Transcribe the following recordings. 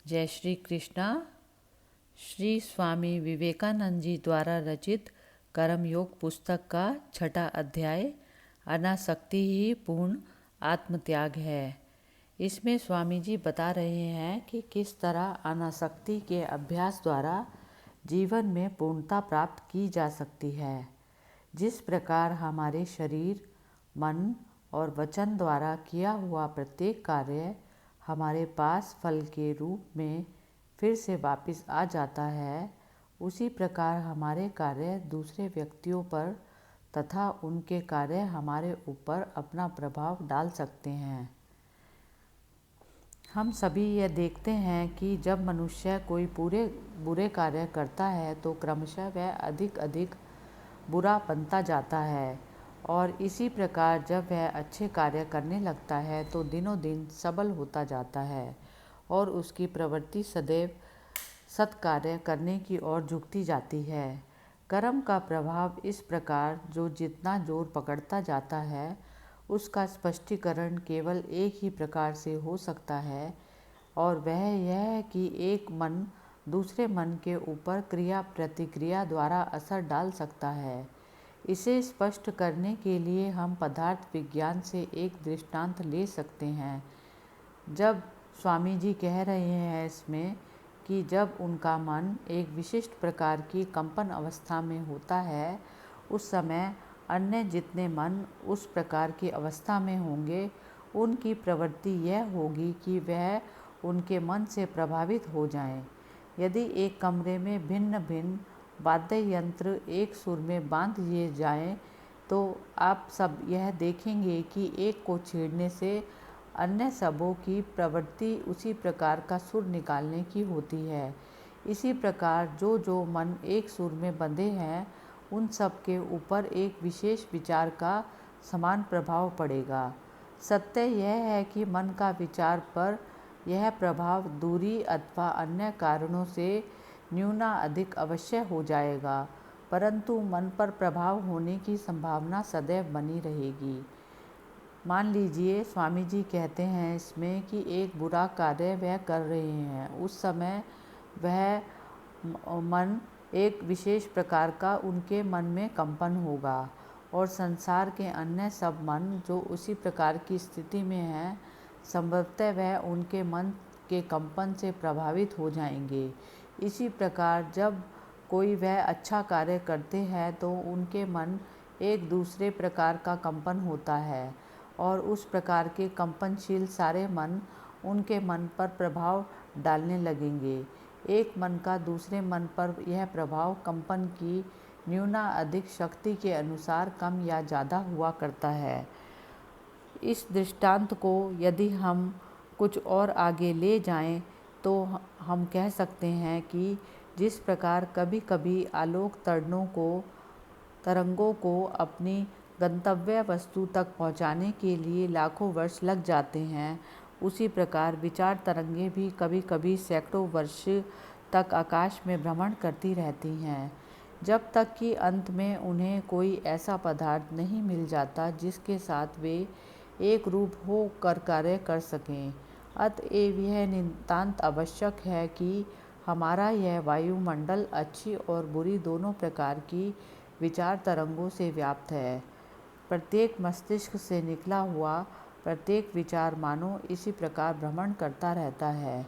जय श्री कृष्णा। श्री स्वामी विवेकानंद जी द्वारा रचित कर्मयोग पुस्तक का छठा अध्याय अनासक्ति ही पूर्ण आत्मत्याग है। इसमें स्वामी जी बता रहे हैं कि किस तरह अनासक्ति के अभ्यास द्वारा जीवन में पूर्णता प्राप्त की जा सकती है। जिस प्रकार हमारे शरीर, मन और वचन द्वारा किया हुआ प्रत्येक कार्य हमारे पास फल के रूप में फिर से वापस आ जाता है, उसी प्रकार हमारे कार्य दूसरे व्यक्तियों पर तथा उनके कार्य हमारे ऊपर अपना प्रभाव डाल सकते हैं। हम सभी यह देखते हैं कि जब मनुष्य कोई पूरे बुरे कार्य करता है तो क्रमशः वह अधिक अधिक बुरा बनता जाता है, और इसी प्रकार जब वह अच्छे कार्य करने लगता है तो दिनों दिन सबल होता जाता है और उसकी प्रवृत्ति सदैव सत्कार्य करने की ओर झुकती जाती है। कर्म का प्रभाव इस प्रकार जो जितना जोर पकड़ता जाता है, उसका स्पष्टीकरण केवल एक ही प्रकार से हो सकता है, और वह यह है कि एक मन दूसरे मन के ऊपर क्रिया प्रतिक्रिया द्वारा असर डाल सकता है। इसे स्पष्ट करने के लिए हम पदार्थ विज्ञान से एक दृष्टांत ले सकते हैं। जब स्वामी जी कह रहे हैं इसमें कि जब उनका मन एक विशिष्ट प्रकार की कंपन अवस्था में होता है, उस समय अन्य जितने मन उस प्रकार की अवस्था में होंगे, उनकी प्रवृत्ति यह होगी कि वह उनके मन से प्रभावित हो जाएं। यदि एक कमरे में भिन्न भिन्न वाद्य यंत्र एक सुर में बांध दिए जाएं, तो आप सब यह देखेंगे कि एक को छेड़ने से अन्य सबों की प्रवृत्ति उसी प्रकार का सुर निकालने की होती है। इसी प्रकार जो जो मन एक सुर में बंधे हैं, उन सब के ऊपर एक विशेष विचार का समान प्रभाव पड़ेगा। सत्य यह है कि मन का विचार पर यह प्रभाव दूरी अथवा अन्य कारणों से न्यूना अधिक अवश्य हो जाएगा, परंतु मन पर प्रभाव होने की संभावना सदैव बनी रहेगी। मान लीजिए स्वामी जी कहते हैं इसमें कि एक बुरा कार्य वह कर रहे हैं, उस समय वह मन एक विशेष प्रकार का उनके मन में कंपन होगा, और संसार के अन्य सब मन जो उसी प्रकार की स्थिति में हैं, संभवतः वह उनके मन के कंपन से प्रभावित हो जाएंगे। इसी प्रकार जब कोई वह अच्छा कार्य करते हैं तो उनके मन एक दूसरे प्रकार का कंपन होता है, और उस प्रकार के कंपनशील सारे मन उनके मन पर प्रभाव डालने लगेंगे। एक मन का दूसरे मन पर यह प्रभाव कंपन की न्यूना अधिक शक्ति के अनुसार कम या ज़्यादा हुआ करता है। इस दृष्टांत को यदि हम कुछ और आगे ले जाएं, तो हम कह सकते हैं कि जिस प्रकार कभी कभी आलोक तरंगों को अपनी गंतव्य वस्तु तक पहुंचाने के लिए लाखों वर्ष लग जाते हैं, उसी प्रकार विचार तरंगें भी कभी कभी सैकड़ों वर्ष तक आकाश में भ्रमण करती रहती हैं, जब तक कि अंत में उन्हें कोई ऐसा पदार्थ नहीं मिल जाता जिसके साथ वे एक रूप हो कर कार्य कर सकें। अतएव यह नितांत आवश्यक है कि हमारा यह वायुमंडल अच्छी और बुरी दोनों प्रकार की विचार तरंगों से व्याप्त है। प्रत्येक मस्तिष्क से निकला हुआ प्रत्येक विचार मानो इसी प्रकार भ्रमण करता रहता है,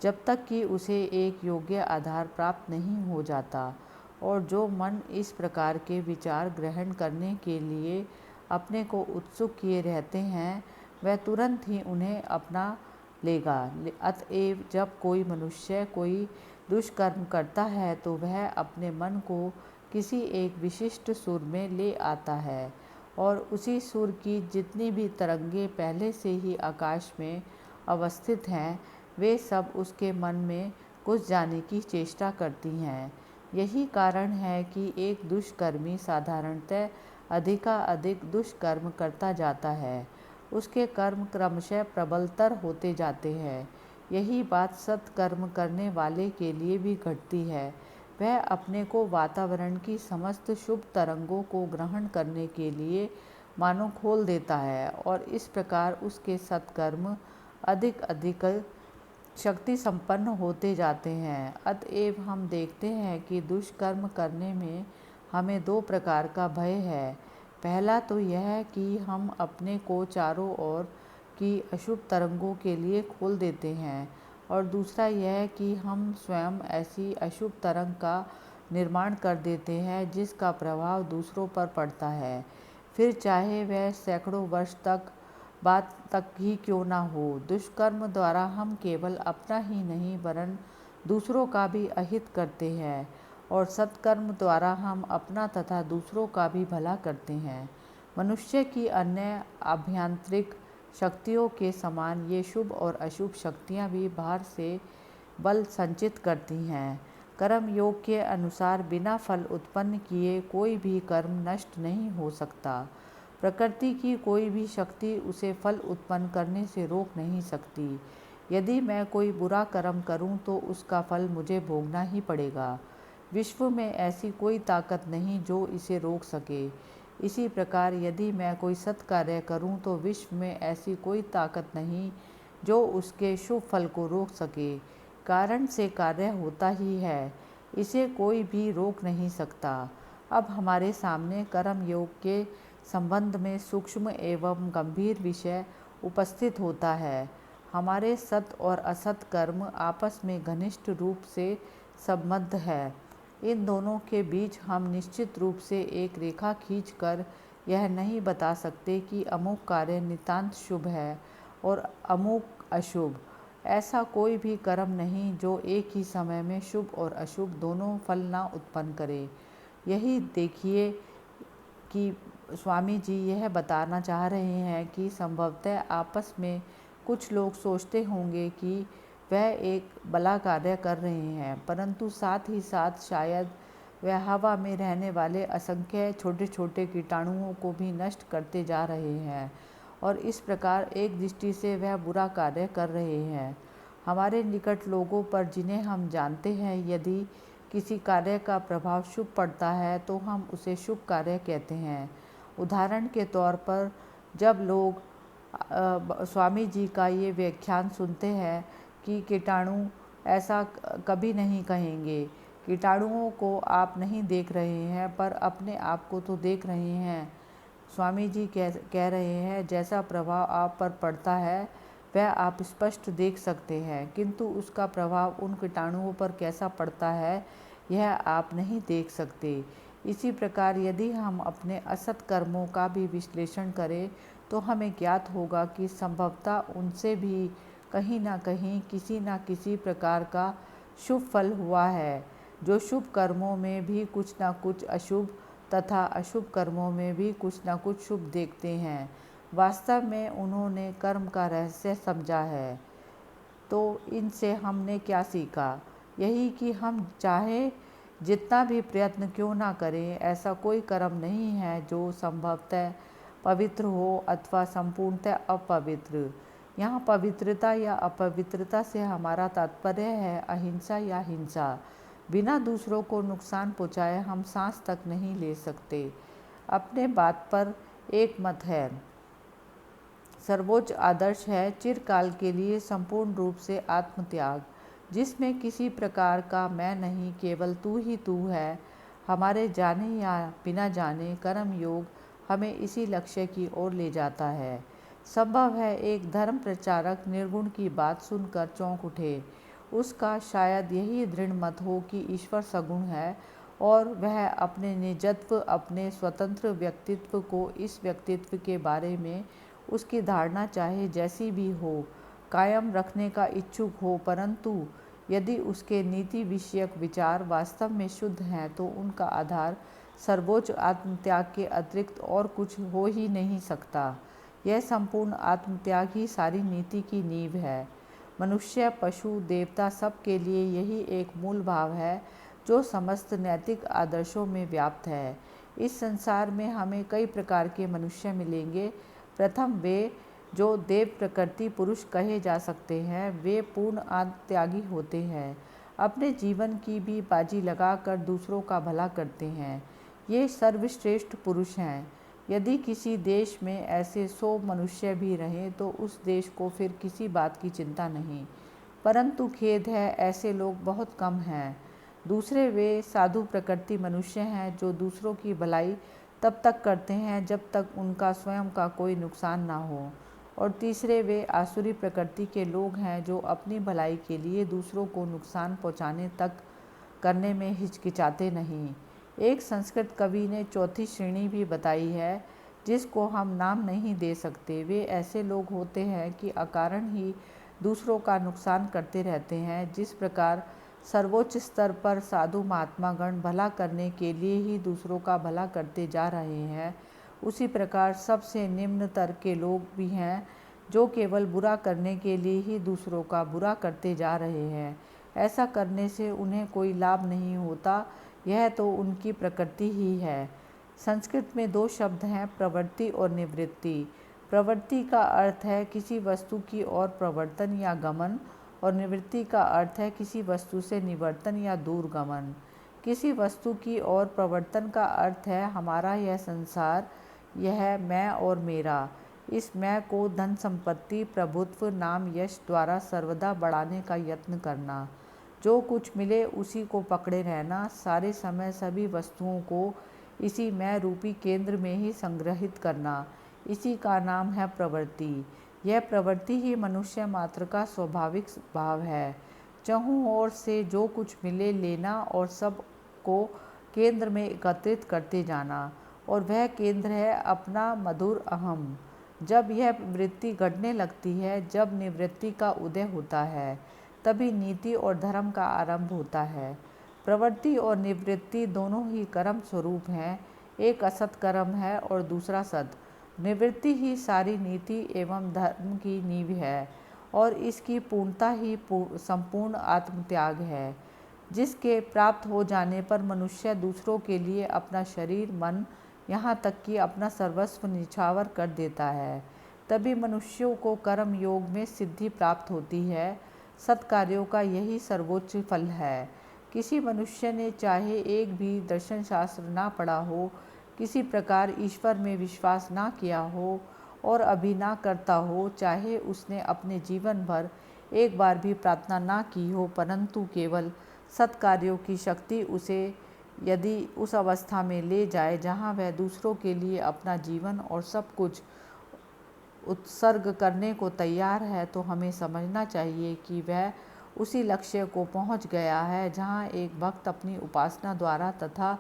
जब तक कि उसे एक योग्य आधार प्राप्त नहीं हो जाता, और जो मन इस प्रकार के विचार ग्रहण करने के लिए अपने को उत्सुक किए रहते हैं, वह तुरंत ही उन्हें अपना लेगा। अतएव जब कोई मनुष्य कोई दुष्कर्म करता है तो वह अपने मन को किसी एक विशिष्ट सुर में ले आता है, और उसी सुर की जितनी भी तरंगें पहले से ही आकाश में अवस्थित हैं, वे सब उसके मन में घुस जाने की चेष्टा करती हैं। यही कारण है कि एक दुष्कर्मी साधारणतः अधिकाधिक दुष्कर्म करता जाता है, उसके कर्म क्रमशः प्रबलतर होते जाते हैं। यही बात सत्कर्म करने वाले के लिए भी घटती है। वह अपने को वातावरण की समस्त शुभ तरंगों को ग्रहण करने के लिए मानो खोल देता है, और इस प्रकार उसके सत्कर्म अधिक अधिक शक्ति संपन्न होते जाते हैं। अतएव हम देखते हैं कि दुष्कर्म करने में हमें दो प्रकार का भय है। पहला तो यह कि हम अपने को चारों ओर की अशुभ तरंगों के लिए खोल देते हैं, और दूसरा यह कि हम स्वयं ऐसी अशुभ तरंग का निर्माण कर देते हैं जिसका प्रभाव दूसरों पर पड़ता है, फिर चाहे वह सैकड़ों वर्ष तक बात तक ही क्यों ना हो। दुष्कर्म द्वारा हम केवल अपना ही नहीं वरन दूसरों का भी अहित करते हैं, और सत्कर्म द्वारा हम अपना तथा दूसरों का भी भला करते हैं। मनुष्य की अन्य आभ्यंतरिक शक्तियों के समान ये शुभ और अशुभ शक्तियाँ भी बाहर से बल संचित करती हैं। कर्म योग के अनुसार बिना फल उत्पन्न किए कोई भी कर्म नष्ट नहीं हो सकता। प्रकृति की कोई भी शक्ति उसे फल उत्पन्न करने से रोक नहीं सकती। यदि मैं कोई बुरा कर्म करूं तो उसका फल मुझे भोगना ही पड़ेगा। विश्व में ऐसी कोई ताकत नहीं जो इसे रोक सके। इसी प्रकार यदि मैं कोई सत्कार्य करूं तो विश्व में ऐसी कोई ताकत नहीं जो उसके शुभ फल को रोक सके। कारण से कार्य होता ही है, इसे कोई भी रोक नहीं सकता। अब हमारे सामने कर्म योग के संबंध में सूक्ष्म एवं गंभीर विषय उपस्थित होता है। हमारे सत और असत कर्म आपस में घनिष्ठ रूप से संबद्ध है। इन दोनों के बीच हम निश्चित रूप से एक रेखा खींचकर यह नहीं बता सकते कि अमुक कार्य नितांत शुभ है और अमुक अशुभ। ऐसा कोई भी कर्म नहीं जो एक ही समय में शुभ और अशुभ दोनों फल ना उत्पन्न करे। यही देखिए कि स्वामी जी यह बताना चाह रहे हैं कि संभवतः आपस में कुछ लोग सोचते होंगे कि वह एक भला कार्य कर रहे हैं, परंतु साथ ही साथ शायद वह हवा में रहने वाले असंख्य छोटे छोटे कीटाणुओं को भी नष्ट करते जा रहे हैं, और इस प्रकार एक दृष्टि से वह बुरा कार्य कर रहे हैं। हमारे निकट लोगों पर जिन्हें हम जानते हैं, यदि किसी कार्य का प्रभाव शुभ पड़ता है तो हम उसे शुभ कार्य कहते हैं। उदाहरण के तौर पर जब लोग स्वामी जी का ये व्याख्यान सुनते हैं कि कीटाणु, ऐसा कभी नहीं कहेंगे। कीटाणुओं को आप नहीं देख रहे हैं पर अपने आप को तो देख रहे हैं। स्वामी जी कह रहे हैं जैसा प्रभाव आप पर पड़ता है वह आप स्पष्ट देख सकते हैं, किंतु उसका प्रभाव उन कीटाणुओं पर कैसा पड़ता है यह आप नहीं देख सकते। इसी प्रकार यदि हम अपने असत कर्मों का भी विश्लेषण करें तो हमें ज्ञात होगा कि संभवतः उनसे भी कहीं ना कहीं किसी न किसी प्रकार का शुभ फल हुआ है। जो शुभ कर्मों में भी कुछ न कुछ अशुभ तथा अशुभ कर्मों में भी कुछ न कुछ शुभ देखते हैं। वास्तव में उन्होंने कर्म का रहस्य समझा है। तो इनसे हमने क्या सीखा? यही कि हम चाहे जितना भी प्रयत्न क्यों ना करें, ऐसा कोई कर्म नहीं है जो संभवतः पवित्र हो अथवा संपूर्णतः अपवित्र। यहाँ पवित्रता या अपवित्रता से हमारा तात्पर्य है अहिंसा या हिंसा। बिना दूसरों को नुकसान पहुँचाए हम सांस तक नहीं ले सकते। अपने बात पर एक मत है। सर्वोच्च आदर्श है चिरकाल के लिए संपूर्ण रूप से आत्मत्याग, जिसमें किसी प्रकार का मैं नहीं, केवल तू ही तू है। हमारे जाने या बिना जाने कर्म योग हमें इसी लक्ष्य की ओर ले जाता है। संभव है एक धर्म प्रचारक निर्गुण की बात सुनकर चौंक उठे। उसका शायद यही दृढ़ मत हो कि ईश्वर सगुण है और वह अपने निजत्व, अपने स्वतंत्र व्यक्तित्व को इस व्यक्तित्व के बारे में उसकी धारणा चाहे जैसी भी हो कायम रखने का इच्छुक हो, परंतु यदि उसके नीति विषयक विचार वास्तव में शुद्ध हैं तो उनका आधार सर्वोच्च आत्मत्याग के अतिरिक्त और कुछ हो ही नहीं सकता। यह संपूर्ण आत्मत्याग ही सारी नीति की नींव है। मनुष्य, पशु, देवता सब के लिए यही एक मूल भाव है जो समस्त नैतिक आदर्शों में व्याप्त है। इस संसार में हमें कई प्रकार के मनुष्य मिलेंगे। प्रथम वे जो देव प्रकृति पुरुष कहे जा सकते हैं, वे पूर्ण आत्मत्यागी होते हैं। अपने जीवन की भी बाजी लगाकर दूसरों का भला करते हैं। ये सर्वश्रेष्ठ पुरुष हैं। यदि किसी देश में ऐसे 100 मनुष्य भी रहें तो उस देश को फिर किसी बात की चिंता नहीं। परंतु खेद है ऐसे लोग बहुत कम हैं। दूसरे वे साधु प्रकृति मनुष्य हैं जो दूसरों की भलाई तब तक करते हैं जब तक उनका स्वयं का कोई नुकसान ना हो। और तीसरे वे आसुरी प्रकृति के लोग हैं जो अपनी भलाई के लिए दूसरों को नुकसान पहुंचाने तक करने में हिचकिचाते नहीं। एक संस्कृत कवि ने चौथी श्रेणी भी बताई है जिसको हम नाम नहीं दे सकते। वे ऐसे लोग होते हैं कि अकारण ही दूसरों का नुकसान करते रहते हैं। जिस प्रकार सर्वोच्च स्तर पर साधु महात्मा गण भला करने के लिए ही दूसरों का भला करते जा रहे हैं, उसी प्रकार सबसे निम्न स्तर के लोग भी हैं जो केवल बुरा करने के लिए ही दूसरों का बुरा करते जा रहे हैं। ऐसा करने से उन्हें कोई लाभ नहीं होता, यह तो उनकी प्रकृति ही है। संस्कृत में दो शब्द हैं, प्रवृत्ति और निवृत्ति। प्रवृत्ति का अर्थ है किसी वस्तु की ओर प्रवर्तन या गमन, और निवृत्ति का अर्थ है किसी वस्तु से निवर्तन या दूर गमन। किसी वस्तु की ओर प्रवर्तन का अर्थ है हमारा यह संसार, यह मैं और मेरा। इस मैं को धन संपत्ति, प्रभुत्व, नाम, यश द्वारा सर्वदा बढ़ाने का यत्न करना। जो कुछ मिले उसी को पकड़े रहना, सारे समय सभी वस्तुओं को इसी मैं रूपी केंद्र में ही संग्रहित करना, इसी का नाम है प्रवृत्ति। यह प्रवृत्ति ही मनुष्य मात्र का स्वाभाविक भाव है। चहुं ओर से जो कुछ मिले लेना और सब को केंद्र में एकत्रित करते जाना, और वह केंद्र है अपना मधुर अहम। जब यह वृत्ति घटने लगती है, जब निवृत्ति का उदय होता है, तभी नीति और धर्म का आरंभ होता है। प्रवृत्ति और निवृत्ति दोनों ही कर्म स्वरूप हैं, एक असत कर्म है और दूसरा सत। निवृत्ति ही सारी नीति एवं धर्म की नींव है, और इसकी पूर्णता ही संपूर्ण आत्मत्याग है, जिसके प्राप्त हो जाने पर मनुष्य दूसरों के लिए अपना शरीर, मन, यहाँ तक कि अपना सर्वस्व निछावर कर देता है। तभी मनुष्यों को कर्म योग में सिद्धि प्राप्त होती है। सत्कार्यों का यही सर्वोच्च फल है। किसी मनुष्य ने चाहे एक भी दर्शन शास्त्र ना पढ़ा हो, किसी प्रकार ईश्वर में विश्वास ना किया हो और अभी ना करता हो, चाहे उसने अपने जीवन भर एक बार भी प्रार्थना ना की हो, परंतु केवल सत्कार्यों की शक्ति उसे यदि उस अवस्था में ले जाए जहाँ वह दूसरों के लिए अपना जीवन और सब कुछ उत्सर्ग करने को तैयार है, तो हमें समझना चाहिए कि वह उसी लक्ष्य को पहुंच गया है जहां एक भक्त अपनी उपासना द्वारा तथा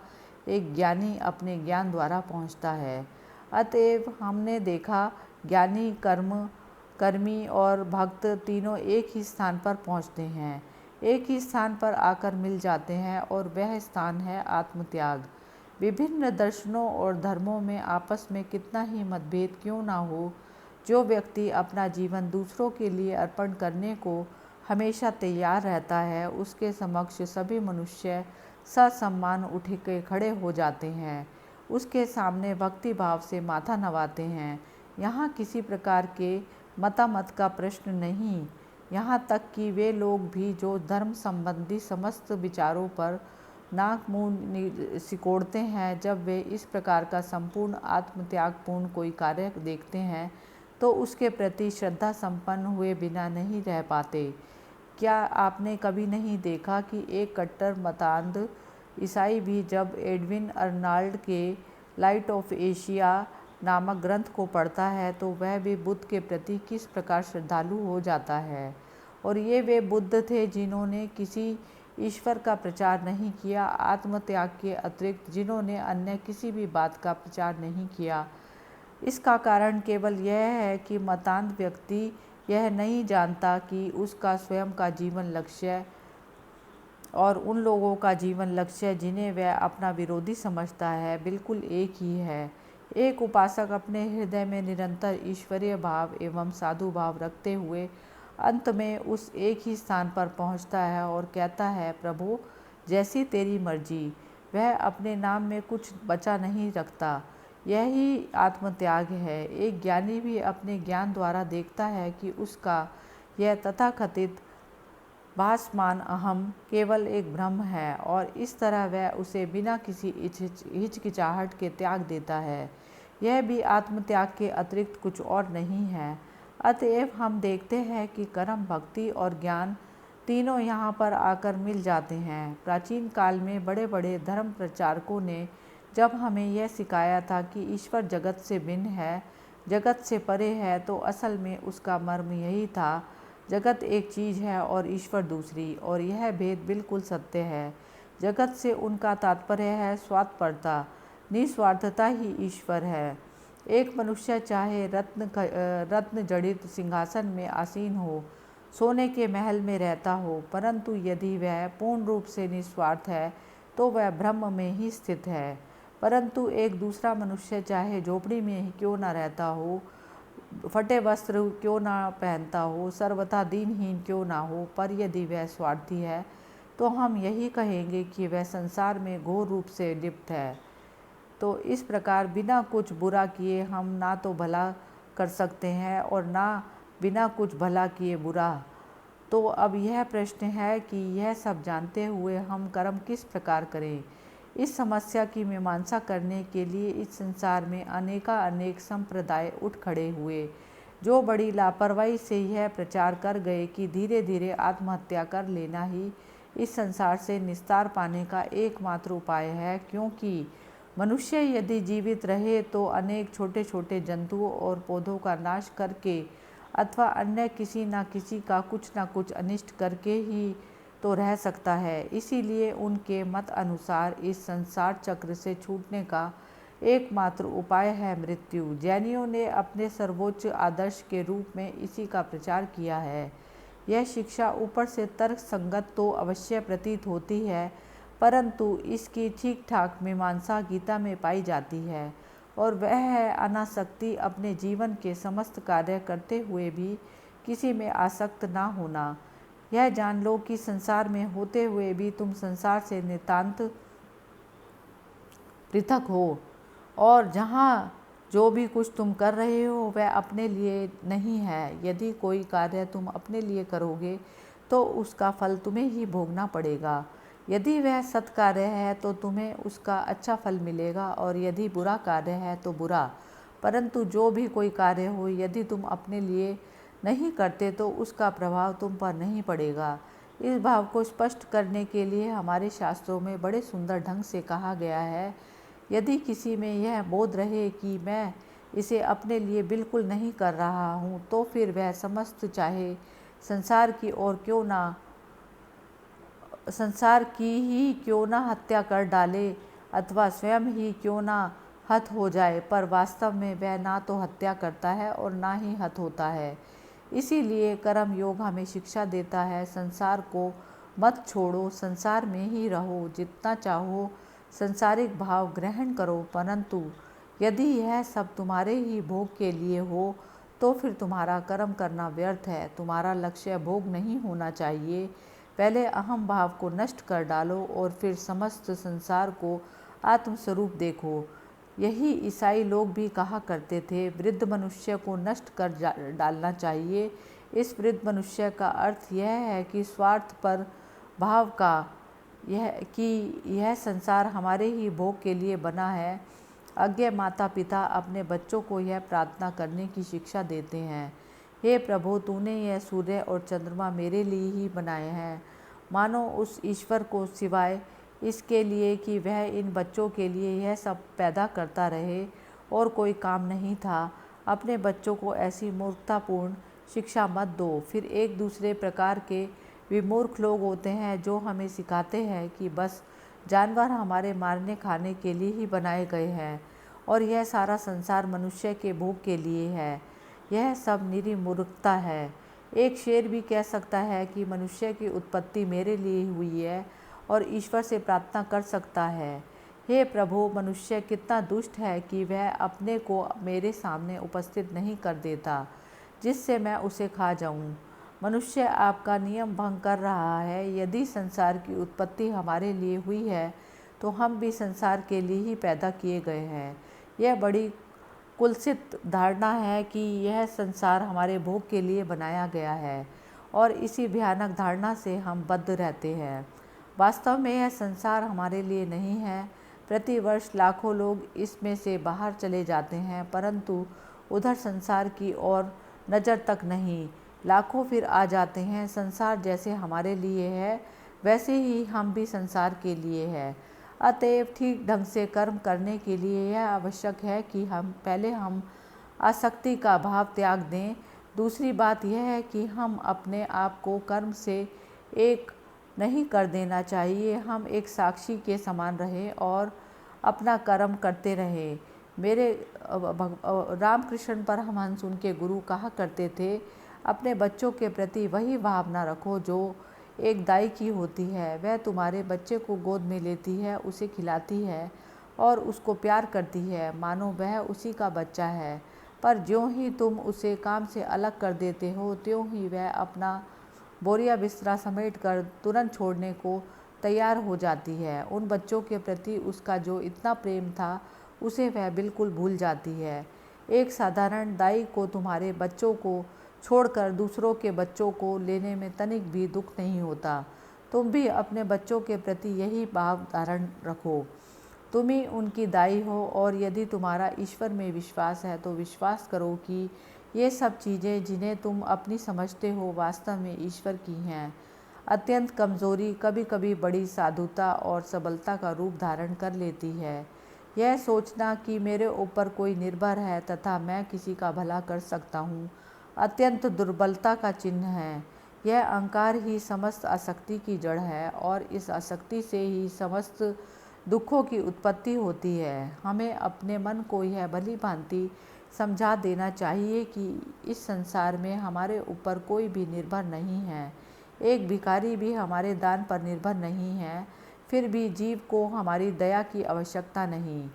एक ज्ञानी अपने ज्ञान द्वारा पहुंचता है। अतएव हमने देखा, ज्ञानी, कर्मी और भक्त तीनों एक ही स्थान पर पहुंचते हैं, एक ही स्थान पर आकर मिल जाते हैं, और वह स्थान है आत्मत्याग। विभिन्न दर्शनों और धर्मों में आपस में कितना ही मतभेद क्यों ना हो, जो व्यक्ति अपना जीवन दूसरों के लिए अर्पण करने को हमेशा तैयार रहता है, उसके समक्ष सभी मनुष्य ससम्मान उठ के खड़े हो जाते हैं, उसके सामने भक्ति भाव से माथा नवाते हैं। यहाँ किसी प्रकार के मतामत का प्रश्न नहीं, यहाँ तक कि वे लोग भी जो धर्म संबंधी समस्त विचारों पर नाक मुंह सिकोड़ते हैं, जब वे इस प्रकार का संपूर्ण आत्मत्यागपूर्ण कोई कार्य देखते हैं तो उसके प्रति श्रद्धा संपन्न हुए बिना नहीं रह पाते। क्या आपने कभी नहीं देखा कि एक कट्टर मतांध ईसाई भी जब एडविन अर्नाल्ड के लाइट ऑफ एशिया नामक ग्रंथ को पढ़ता है तो वह भी बुद्ध के प्रति किस प्रकार श्रद्धालु हो जाता है। और ये वे बुद्ध थे जिन्होंने किसी ईश्वर का प्रचार नहीं किया, आत्मत्याग के अतिरिक्त जिन्होंने अन्य किसी भी बात का प्रचार नहीं किया। इसका कारण केवल यह है कि मतांध व्यक्ति यह नहीं जानता कि उसका स्वयं का जीवन लक्ष्य और उन लोगों का जीवन लक्ष्य जिन्हें वह अपना विरोधी समझता है बिल्कुल एक ही है। एक उपासक अपने हृदय में निरंतर ईश्वरीय भाव एवं साधु भाव रखते हुए अंत में उस एक ही स्थान पर पहुंचता है और कहता है, प्रभु जैसी तेरी मर्जी। वह अपने नाम में कुछ बचा नहीं रखता। यही आत्मत्याग है। एक ज्ञानी भी अपने ज्ञान द्वारा देखता है कि उसका यह तथाकथित भासमान अहम केवल एक भ्रम है, और इस तरह वह उसे बिना किसी हिचकिचाहट के त्याग देता है। यह भी आत्मत्याग के अतिरिक्त कुछ और नहीं है। अतएव हम देखते हैं कि कर्म, भक्ति और ज्ञान तीनों यहाँ पर आकर मिल जाते हैं। प्राचीन काल में बड़े बड़े धर्म प्रचारकों ने जब हमें यह सिखाया था कि ईश्वर जगत से भिन्न है, जगत से परे है, तो असल में उसका मर्म यही था, जगत एक चीज़ है और ईश्वर दूसरी, और यह भेद बिल्कुल सत्य है। जगत से उनका तात्पर्य है स्वार्थपरता, निस्वार्थता ही ईश्वर है। एक मनुष्य चाहे रत्न जड़ित सिंहासन में आसीन हो, सोने के महल में रहता हो, परंतु यदि वह पूर्ण रूप से निस्वार्थ है तो वह ब्रह्म में ही स्थित है। परंतु एक दूसरा मनुष्य चाहे झोपड़ी में ही क्यों न रहता हो, फटे वस्त्र क्यों ना पहनता हो, सर्वथा दीनहीन क्यों ना हो, पर यदि वह स्वार्थी है तो हम यही कहेंगे कि वह संसार में घोर रूप से लिप्त है। तो इस प्रकार बिना कुछ बुरा किए हम ना तो भला कर सकते हैं और ना बिना कुछ भला किए बुरा। तो अब यह प्रश्न है कि यह सब जानते हुए हम कर्म किस प्रकार करें। इस समस्या की मीमांसा करने के लिए इस संसार में अनेक संप्रदाय उठ खड़े हुए, जो बड़ी लापरवाही से यह प्रचार कर गए कि धीरे धीरे आत्महत्या कर लेना ही इस संसार से निस्तार पाने का एकमात्र उपाय है, क्योंकि मनुष्य यदि जीवित रहे तो अनेक छोटे छोटे जंतुओं और पौधों का नाश करके अथवा अन्य किसी न किसी का कुछ न कुछ अनिष्ट करके ही तो रह सकता है। इसीलिए उनके मत अनुसार इस संसार चक्र से छूटने का एकमात्र उपाय है मृत्यु। जैनियों ने अपने सर्वोच्च आदर्श के रूप में इसी का प्रचार किया है। यह शिक्षा ऊपर से तर्क संगत तो अवश्य प्रतीत होती है, परंतु इसकी ठीक ठाक मीमांसा गीता में पाई जाती है, और वह है अनासक्ति, अपने जीवन के समस्त कार्य करते हुए भी किसी में आसक्त ना होना। यह जान लो कि संसार में होते हुए भी तुम संसार से नितांत पृथक हो, और जहाँ जो भी कुछ तुम कर रहे हो वह अपने लिए नहीं है। यदि कोई कार्य तुम अपने लिए करोगे तो उसका फल तुम्हें ही भोगना पड़ेगा। यदि वह सत्कार्य है तो तुम्हें उसका अच्छा फल मिलेगा, और यदि बुरा कार्य है तो बुरा। परंतु जो भी कोई कार्य हो, यदि तुम अपने लिए नहीं करते तो उसका प्रभाव तुम पर नहीं पड़ेगा। इस भाव को स्पष्ट करने के लिए हमारे शास्त्रों में बड़े सुंदर ढंग से कहा गया है, यदि किसी में यह बोध रहे कि मैं इसे अपने लिए बिल्कुल नहीं कर रहा हूँ, तो फिर वह समस्त चाहे संसार की ही क्यों ना हत्या कर डाले अथवा स्वयं ही क्यों ना हत हो जाए, पर वास्तव में वह ना तो हत्या करता है और ना ही हत होता है। इसीलिए कर्म योग हमें शिक्षा देता है, संसार को मत छोड़ो, संसार में ही रहो, जितना चाहो संसारिक भाव ग्रहण करो, परंतु यदि यह सब तुम्हारे ही भोग के लिए हो तो फिर तुम्हारा कर्म करना व्यर्थ है। तुम्हारा लक्ष्य भोग नहीं होना चाहिए। पहले अहम भाव को नष्ट कर डालो और फिर समस्त संसार को आत्मस्वरूप देखो। यही ईसाई लोग भी कहा करते थे, वृद्ध मनुष्य को नष्ट कर डालना चाहिए। इस वृद्ध मनुष्य का अर्थ यह है कि स्वार्थ पर भाव का, यह संसार हमारे ही भोग के लिए बना है। अज्ञ माता पिता अपने बच्चों को यह प्रार्थना करने की शिक्षा देते हैं, हे प्रभु, तूने यह सूर्य और चंद्रमा मेरे लिए ही बनाए हैं, मानो उस ईश्वर को सिवाय इसके लिए कि वह इन बच्चों के लिए यह सब पैदा करता रहे और कोई काम नहीं था। अपने बच्चों को ऐसी मूर्खतापूर्ण शिक्षा मत दो। फिर एक दूसरे प्रकार के विमूर्ख लोग होते हैं जो हमें सिखाते हैं कि बस जानवर हमारे मारने खाने के लिए ही बनाए गए हैं और यह सारा संसार मनुष्य के भोग के लिए है। यह सब निरी मूर्खता है। एक शेर भी कह सकता है कि मनुष्य की उत्पत्ति मेरे लिए हुई है और ईश्वर से प्रार्थना कर सकता है, हे प्रभु, मनुष्य कितना दुष्ट है कि वह अपने को मेरे सामने उपस्थित नहीं कर देता जिससे मैं उसे खा जाऊं। मनुष्य आपका नियम भंग कर रहा है। यदि संसार की उत्पत्ति हमारे लिए हुई है तो हम भी संसार के लिए ही पैदा किए गए हैं। यह बड़ी कुत्सित धारणा है कि यह संसार हमारे भोग के लिए बनाया गया है, और इसी भयानक धारणा से हम बद्ध रहते हैं। वास्तव में यह संसार हमारे लिए नहीं है। प्रतिवर्ष लाखों लोग इसमें से बाहर चले जाते हैं, परंतु उधर संसार की ओर नज़र तक नहीं। लाखों फिर आ जाते हैं। संसार जैसे हमारे लिए है वैसे ही हम भी संसार के लिए है। अतएव ठीक ढंग से कर्म करने के लिए यह आवश्यक है कि हम आसक्ति का भाव त्याग दें। दूसरी बात यह है कि हम अपने आप को कर्म से एक नहीं कर देना चाहिए। हम एक साक्षी के समान रहें और अपना कर्म करते रहें। मेरे रामकृष्ण परमहंस उनके गुरु कहा करते थे, अपने बच्चों के प्रति वही भावना रखो जो एक दाई की होती है। वह तुम्हारे बच्चे को गोद में लेती है, उसे खिलाती है और उसको प्यार करती है मानो वह उसी का बच्चा है। पर ज्यों ही तुम उसे काम से अलग कर देते हो त्यों ही वह अपना बोरिया बिस्तरा समेट कर तुरंत छोड़ने को तैयार हो जाती है। उन बच्चों के प्रति उसका जो इतना प्रेम था उसे वह बिल्कुल भूल जाती है। एक साधारण दाई को तुम्हारे बच्चों को छोड़कर दूसरों के बच्चों को लेने में तनिक भी दुख नहीं होता। तुम भी अपने बच्चों के प्रति यही भाव धारण रखो। तुम ही उनकी दाई हो और यदि तुम्हारा ईश्वर में विश्वास है तो विश्वास करो कि ये सब चीज़ें जिन्हें तुम अपनी समझते हो वास्तव में ईश्वर की हैं। अत्यंत कमज़ोरी कभी कभी बड़ी साधुता और सबलता का रूप धारण कर लेती है। यह सोचना कि मेरे ऊपर कोई निर्भर है तथा मैं किसी का भला कर सकता हूँ अत्यंत दुर्बलता का चिन्ह है। यह अहंकार ही समस्त आसक्ति की जड़ है और इस आसक्ति से ही समस्त दुखों की उत्पत्ति होती है। हमें अपने मन को यह भली भांति समझा देना चाहिए कि इस संसार में हमारे ऊपर कोई भी निर्भर नहीं है। एक भिखारी भी हमारे दान पर निर्भर नहीं है। फिर भी जीव को हमारी दया की आवश्यकता नहीं।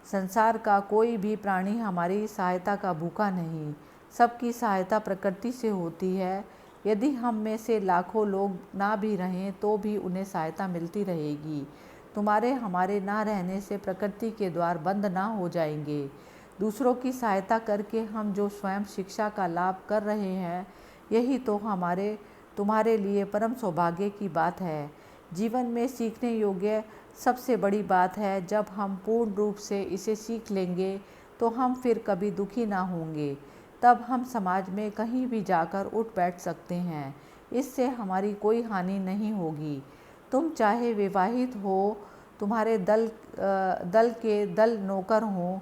संसार का कोई भी प्राणी हमारी सहायता का भूखा नहीं। सबकी सहायता प्रकृति से होती है। यदि हम में से लाखों लोग ना भी रहें तो भी उन्हें सहायता मिलती रहेगी। तुम्हारे हमारे ना रहने से प्रकृति के द्वार बंद ना हो जाएंगे। दूसरों की सहायता करके हम जो स्वयं शिक्षा का लाभ कर रहे हैं यही तो तुम्हारे लिए परम सौभाग्य की बात है। जीवन में सीखने योग्य सबसे बड़ी बात है। जब हम पूर्ण रूप से इसे सीख लेंगे तो हम फिर कभी दुखी ना होंगे। तब हम समाज में कहीं भी जाकर उठ बैठ सकते हैं। इससे हमारी कोई हानि नहीं होगी। तुम चाहे विवाहित हो, तुम्हारे दल के दल नौकर हों,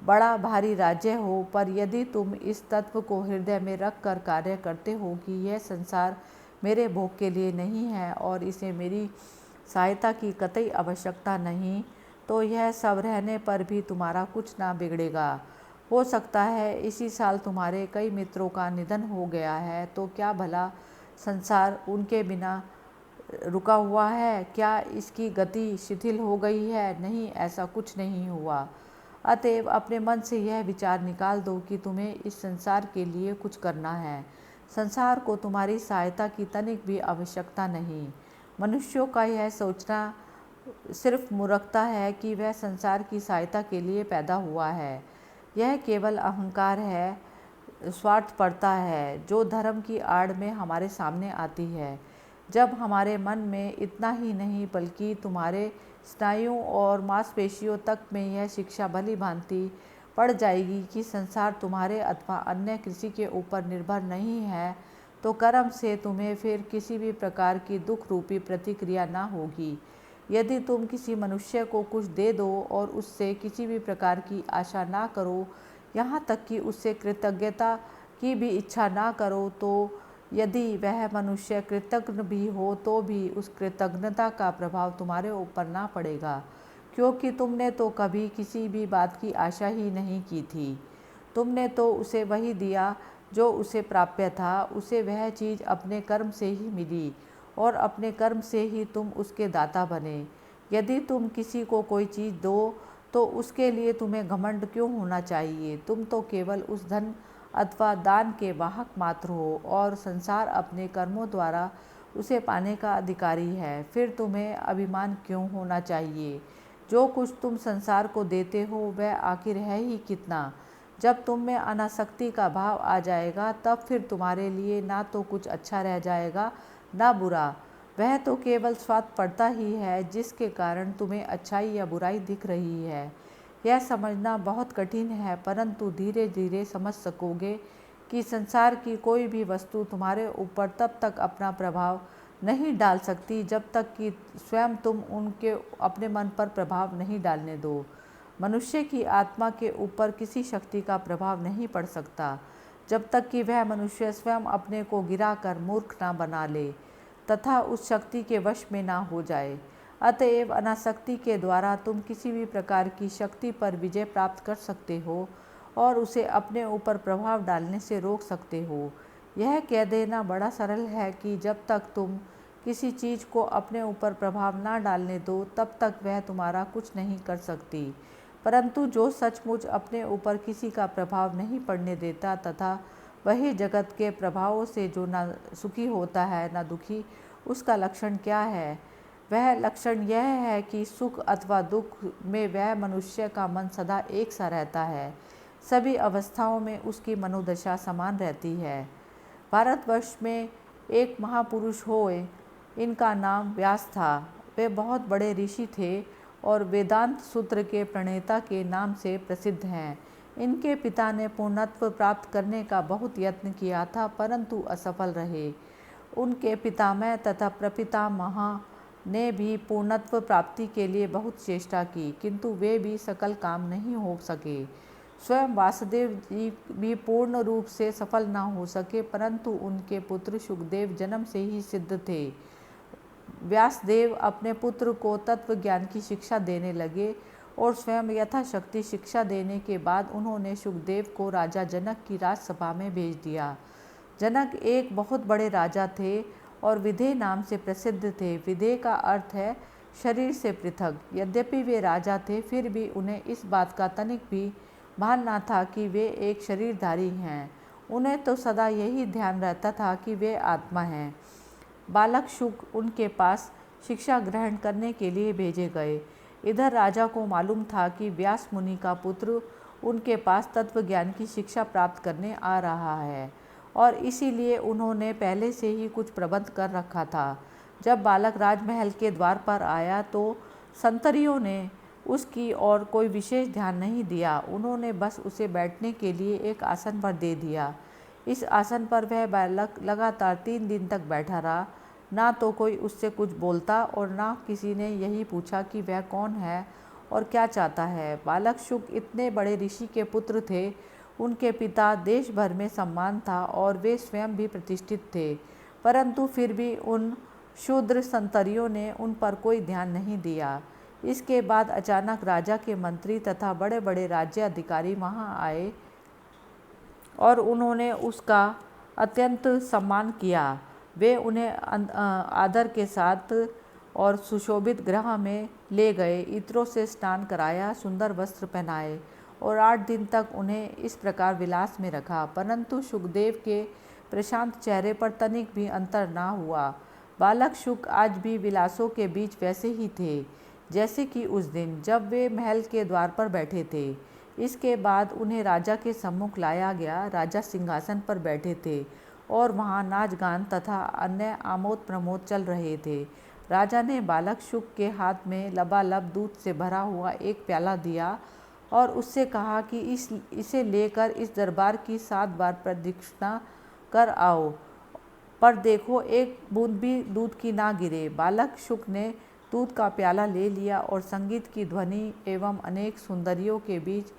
बड़ा भारी राज्य हो, पर यदि तुम इस तत्व को हृदय में रख कर कार्य करते हो कि यह संसार मेरे भोग के लिए नहीं है और इसे मेरी सहायता की कतई आवश्यकता नहीं, तो यह सब रहने पर भी तुम्हारा कुछ ना बिगड़ेगा। हो सकता है इसी साल तुम्हारे कई मित्रों का निधन हो गया है, तो क्या भला संसार उनके बिना रुका हुआ है? क्या इसकी गति शिथिल हो गई है? नहीं, ऐसा कुछ नहीं हुआ। अतएव अपने मन से यह विचार निकाल दो कि तुम्हें इस संसार के लिए कुछ करना है। संसार को तुम्हारी सहायता की तनिक भी आवश्यकता नहीं। मनुष्यों का यह सोचना सिर्फ मूर्खता है कि वह संसार की सहायता के लिए पैदा हुआ है। यह केवल अहंकार है, स्वार्थपरता है, जो धर्म की आड़ में हमारे सामने आती है। जब हमारे मन में इतना ही नहीं बल्कि तुम्हारे स्नायुओं और मांसपेशियों तक में यह शिक्षा भली भांति पड़ जाएगी कि संसार तुम्हारे अथवा अन्य किसी के ऊपर निर्भर नहीं है, तो कर्म से तुम्हें फिर किसी भी प्रकार की दुख रूपी प्रतिक्रिया ना होगी। यदि तुम किसी मनुष्य को कुछ दे दो और उससे किसी भी प्रकार की आशा ना करो, यहाँ तक कि उससे कृतज्ञता की भी इच्छा ना करो, तो यदि वह मनुष्य कृतज्ञ भी हो तो भी उस कृतज्ञता का प्रभाव तुम्हारे ऊपर ना पड़ेगा, क्योंकि तुमने तो कभी किसी भी बात की आशा ही नहीं की थी। तुमने तो उसे वही दिया जो उसे प्राप्य था। उसे वह चीज़ अपने कर्म से ही मिली और अपने कर्म से ही तुम उसके दाता बने। यदि तुम किसी को कोई चीज़ दो तो उसके लिए तुम्हें घमंड क्यों होना चाहिए? तुम तो केवल उस धन अथवा दान के वाहक मात्र हो और संसार अपने कर्मों द्वारा उसे पाने का अधिकारी है। फिर तुम्हें अभिमान क्यों होना चाहिए? जो कुछ तुम संसार को देते हो वह आखिर है ही कितना? जब तुम में अनासक्ति का भाव आ जाएगा तब फिर तुम्हारे लिए ना तो कुछ अच्छा रह जाएगा ना बुरा। वह तो केवल स्वाद पड़ता ही है जिसके कारण तुम्हें अच्छाई या बुराई दिख रही है। यह समझना बहुत कठिन है, परंतु धीरे धीरे समझ सकोगे। कि संसार की कोई भी वस्तु तुम्हारे ऊपर तब तक अपना प्रभाव नहीं डाल सकती जब तक कि स्वयं तुम उनके अपने मन पर प्रभाव नहीं डालने दो। मनुष्य की आत्मा के ऊपर किसी शक्ति का प्रभाव नहीं पड़ सकता जब तक कि वह मनुष्य स्वयं अपने को गिराकर मूर्ख ना बना ले तथा उस शक्ति के वश में ना हो जाए। अतएव अनासक्ति के द्वारा तुम किसी भी प्रकार की शक्ति पर विजय प्राप्त कर सकते हो और उसे अपने ऊपर प्रभाव डालने से रोक सकते हो। यह कह देना बड़ा सरल है कि जब तक तुम किसी चीज़ को अपने ऊपर प्रभाव ना डालने दो तब तक वह तुम्हारा कुछ नहीं कर सकती, परंतु जो सचमुच अपने ऊपर किसी का प्रभाव नहीं पड़ने देता तथा वही जगत के प्रभावों से जो ना सुखी होता है ना दुखी, उसका लक्षण क्या है? वह लक्षण यह है कि सुख अथवा दुख में वह मनुष्य का मन सदा एक सा रहता है। सभी अवस्थाओं में उसकी मनोदशा समान रहती है। भारतवर्ष में एक महापुरुष हुए, इनका नाम व्यास था। वे बहुत बड़े ऋषि थे और वेदांत सूत्र के प्रणेता के नाम से प्रसिद्ध हैं। इनके पिता ने पूर्णत्व प्राप्त करने का बहुत यत्न किया था, परंतु असफल रहे। उनके पितामह तथा प्रपितामह ने भी पूर्णत्व प्राप्ति के लिए बहुत चेष्टा की, किंतु वे भी सकल काम नहीं हो सके। स्वयं वासुदेव जी भी पूर्ण रूप से सफल न हो सके, परंतु उनके पुत्र शुकदेव जन्म से ही सिद्ध थे। व्यासदेव अपने पुत्र को तत्व ज्ञान की शिक्षा देने लगे और स्वयं यथाशक्ति शिक्षा देने के बाद उन्होंने शुकदेव को राजा जनक की राजसभा में भेज दिया। जनक एक बहुत बड़े राजा थे और विदेह नाम से प्रसिद्ध थे। विदेह का अर्थ है शरीर से पृथक। यद्यपि वे राजा थे, फिर भी उन्हें इस बात का तनिक भी भान ना था कि वे एक शरीरधारी हैं। उन्हें तो सदा यही ध्यान रहता था कि वे आत्मा हैं। बालक शुक उनके पास शिक्षा ग्रहण करने के लिए भेजे गए। इधर राजा को मालूम था कि व्यास मुनि का पुत्र उनके पास तत्व ज्ञान की शिक्षा प्राप्त करने आ रहा है और इसीलिए उन्होंने पहले से ही कुछ प्रबंध कर रखा था। जब बालक राजमहल के द्वार पर आया तो संतरियों ने उसकी ओर कोई विशेष ध्यान नहीं दिया। उन्होंने बस उसे बैठने के लिए एक आसन पर दे दिया। इस आसन पर वह बालक लगातार 3 दिन तक बैठा रहा। ना तो कोई उससे कुछ बोलता और ना किसी ने यही पूछा कि वह कौन है और क्या चाहता है। बालक शुक इतने बड़े ऋषि के पुत्र थे। उनके पिता देश भर में सम्मान था और वे स्वयं भी प्रतिष्ठित थे, परंतु फिर भी उन शूद्र संतरियों ने उन पर कोई ध्यान नहीं दिया। इसके बाद अचानक राजा के मंत्री तथा बड़े बड़े राज्य अधिकारी वहां आए और उन्होंने उसका अत्यंत सम्मान किया। वे उन्हें आदर के साथ और सुशोभित गृह में ले गए, इत्रों से स्नान कराया, सुंदर वस्त्र पहनाए और 8 दिन तक उन्हें इस प्रकार विलास में रखा, परंतु शुकदेव के प्रशांत चेहरे पर तनिक भी अंतर ना हुआ। बालक शुक आज भी विलासों के बीच वैसे ही थे जैसे कि उस दिन जब वे महल के द्वार पर बैठे थे। इसके बाद उन्हें राजा के सम्मुख लाया गया। राजा सिंहासन पर बैठे थे और वहाँ नाच गान तथा अन्य आमोद प्रमोद चल रहे थे। राजा ने बालक शुक के हाथ में लबालब दूध से भरा हुआ एक प्याला दिया और उससे कहा कि इसे लेकर इस दरबार की 7 बार प्रदक्षिणा कर आओ, पर देखो एक बूंद भी दूध की ना गिरे। बालक शुक ने दूध का प्याला ले लिया और संगीत की ध्वनि एवं अनेक सुंदरियों के बीच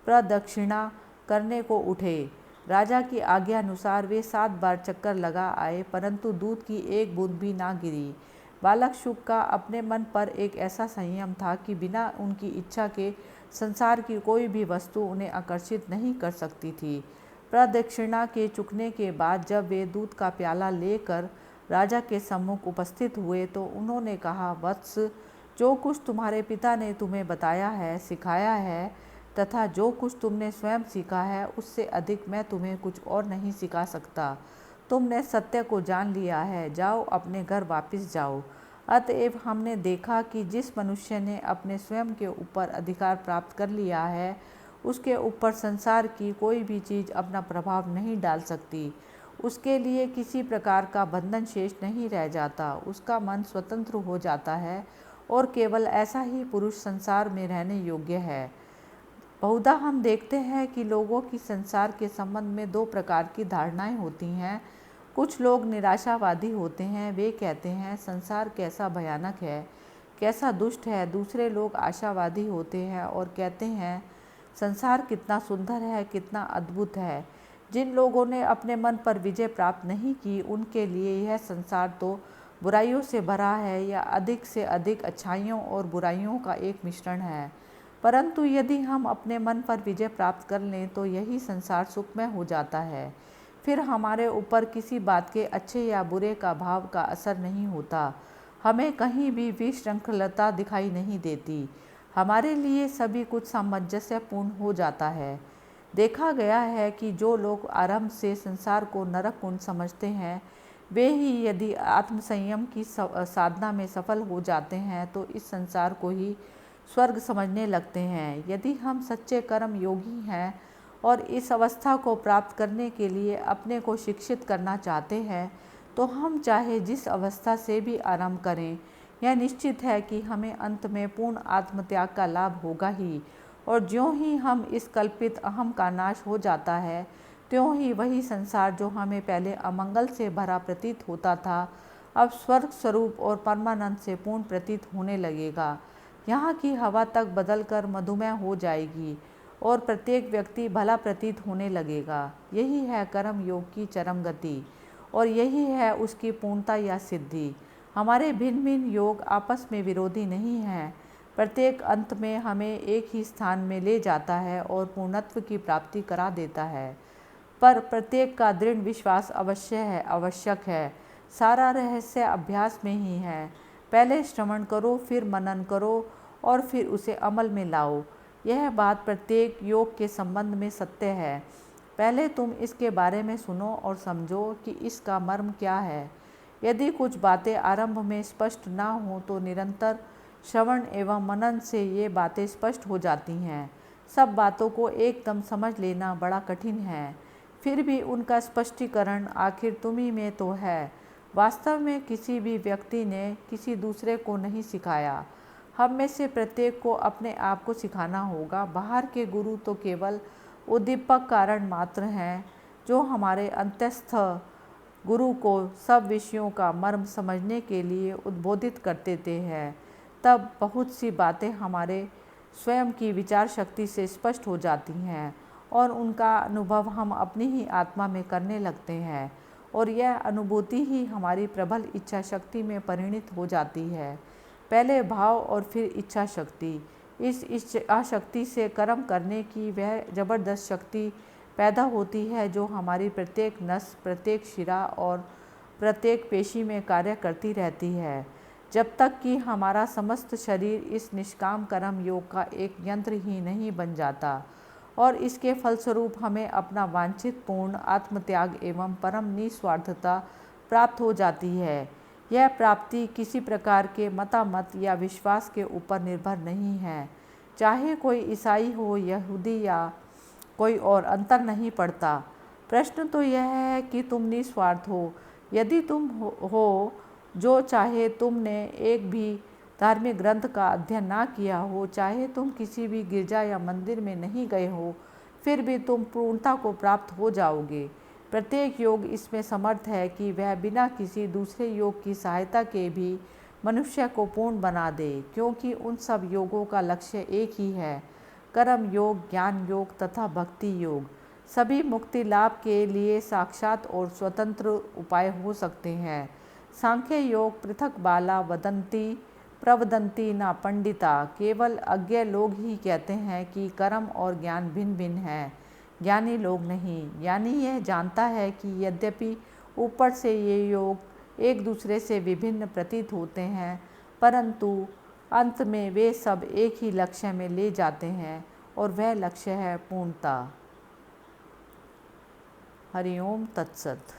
प्रदक्षिणा करने को उठे। राजा की आज्ञा अनुसार वे 7 बार चक्कर लगा आए, परंतु दूध की एक बूंद भी ना गिरी। बालक शुक का अपने मन पर एक ऐसा संयम था कि बिना उनकी इच्छा के संसार की कोई भी वस्तु उन्हें आकर्षित नहीं कर सकती थी। प्रदक्षिणा के चुकने के बाद जब वे दूध का प्याला लेकर राजा के सम्मुख उपस्थित हुए तो उन्होंने कहा, वत्स, जो कुछ तुम्हारे पिता ने तुम्हें बताया है, सिखाया है तथा जो कुछ तुमने स्वयं सीखा है, उससे अधिक मैं तुम्हें कुछ और नहीं सिखा सकता। तुमने सत्य को जान लिया है, जाओ अपने घर वापस जाओ। अतएव हमने देखा कि जिस मनुष्य ने अपने स्वयं के ऊपर अधिकार प्राप्त कर लिया है, उसके ऊपर संसार की कोई भी चीज़ अपना प्रभाव नहीं डाल सकती। उसके लिए किसी प्रकार का बंधन शेष नहीं रह जाता। उसका मन स्वतंत्र हो जाता है और केवल ऐसा ही पुरुष संसार में रहने योग्य है। बहुधा हम देखते हैं कि लोगों की संसार के संबंध में दो प्रकार की धारणाएं होती हैं। कुछ लोग निराशावादी होते हैं, वे कहते हैं संसार कैसा भयानक है, कैसा दुष्ट है। दूसरे लोग आशावादी होते हैं और कहते हैं संसार कितना सुंदर है, कितना अद्भुत है। जिन लोगों ने अपने मन पर विजय प्राप्त नहीं की, उनके लिए यह संसार तो बुराइयों से भरा है या अधिक से अधिक अच्छाइयों और बुराइयों का एक मिश्रण है। परंतु यदि हम अपने मन पर विजय प्राप्त कर लें तो यही संसार सुखमय हो जाता है। फिर हमारे ऊपर किसी बात के अच्छे या बुरे का भाव का असर नहीं होता। हमें कहीं भी विशृंखलता दिखाई नहीं देती। हमारे लिए सभी कुछ सामंजस्यपूर्ण हो जाता है। देखा गया है कि जो लोग आरंभ से संसार को नरक कुंड समझते हैं, वे ही यदि आत्मसंयम की साधना में सफल हो जाते हैं तो इस संसार को ही स्वर्ग समझने लगते हैं। यदि हम सच्चे कर्म योगी हैं और इस अवस्था को प्राप्त करने के लिए अपने को शिक्षित करना चाहते हैं, तो हम चाहे जिस अवस्था से भी आरंभ करें, यह निश्चित है कि हमें अंत में पूर्ण आत्मत्याग का लाभ होगा ही। और ज्यों ही हम इस कल्पित अहम का नाश हो जाता है, त्यों ही वही संसार जो हमें पहले अमंगल से भरा प्रतीत होता था, अब स्वर्ग स्वरूप और परमानंद से पूर्ण प्रतीत होने लगेगा। यहाँ की हवा तक बदलकर मधुमेह हो जाएगी और प्रत्येक व्यक्ति भला प्रतीत होने लगेगा। यही है कर्म योग की चरम गति और यही है उसकी पूर्णता या सिद्धि। हमारे भिन्न भिन्न योग आपस में विरोधी नहीं हैं। प्रत्येक अंत में हमें एक ही स्थान में ले जाता है और पूर्णत्व की प्राप्ति करा देता है। पर प्रत्येक का दृढ़ विश्वास आवश्यक है। सारा रहस्य अभ्यास में ही है। पहले श्रवण करो, फिर मनन करो और फिर उसे अमल में लाओ। यह बात प्रत्येक योग के संबंध में सत्य है। पहले तुम इसके बारे में सुनो और समझो कि इसका मर्म क्या है। यदि कुछ बातें आरंभ में स्पष्ट ना हो तो निरंतर श्रवण एवं मनन से ये बातें स्पष्ट हो जाती हैं। सब बातों को एकदम समझ लेना बड़ा कठिन है, फिर भी उनका स्पष्टीकरण आखिर तुम्ही में तो है। वास्तव में किसी भी व्यक्ति ने किसी दूसरे को नहीं सिखाया। हम में से प्रत्येक को अपने आप को सिखाना होगा। बाहर के गुरु तो केवल उद्दीपक कारण मात्र हैं, जो हमारे अंतस्थ गुरु को सब विषयों का मर्म समझने के लिए उद्बोधित कर देते हैं। तब बहुत सी बातें हमारे स्वयं की विचार शक्ति से स्पष्ट हो जाती हैं और उनका अनुभव हम अपनी ही आत्मा में करने लगते हैं और यह अनुभूति ही हमारी प्रबल इच्छा शक्ति में परिणित हो जाती है। पहले भाव और फिर इच्छा शक्ति। इस इच्छा शक्ति से कर्म करने की वह जबरदस्त शक्ति पैदा होती है जो हमारी प्रत्येक नस, प्रत्येक शिरा और प्रत्येक पेशी में कार्य करती रहती है, जब तक कि हमारा समस्त शरीर इस निष्काम कर्म योग का एक यंत्र ही नहीं बन जाता और इसके फलस्वरूप हमें अपना वांछित पूर्ण आत्मत्याग एवं परम निस्वार्थता प्राप्त हो जाती है। यह प्राप्ति किसी प्रकार के मतामत या विश्वास के ऊपर निर्भर नहीं है। चाहे कोई ईसाई हो, यहूदी या कोई और, अंतर नहीं पड़ता। प्रश्न तो यह है कि तुम निस्वार्थ हो। यदि तुम हो, जो चाहे तुमने एक भी धार्मिक ग्रंथ का अध्ययन ना किया हो, चाहे तुम किसी भी गिरजा या मंदिर में नहीं गए हो, फिर भी तुम पूर्णता को प्राप्त हो जाओगे। प्रत्येक योग इसमें समर्थ है कि वह बिना किसी दूसरे योग की सहायता के भी मनुष्य को पूर्ण बना दे, क्योंकि उन सब योगों का लक्ष्य एक ही है, कर्म योग, ज्ञान योग तथा भक्ति योग। सभी मुक्ति लाभ के लिए साक्षात और स्वतंत्र उपाय हो सकते हैं। सांख्य योग पृथक बाला वदंती प्रवदंती ना पंडिता। केवल अज्ञ लोग ही कहते हैं कि कर्म और ज्ञान भिन्न भिन्न हैं, ज्ञानी लोग नहीं। ज्ञानी यह जानता है कि यद्यपि ऊपर से ये योग एक दूसरे से विभिन्न प्रतीत होते हैं, परंतु अंत में वे सब एक ही लक्ष्य में ले जाते हैं और वह लक्ष्य है पूर्णता। हरिओम तत्सत।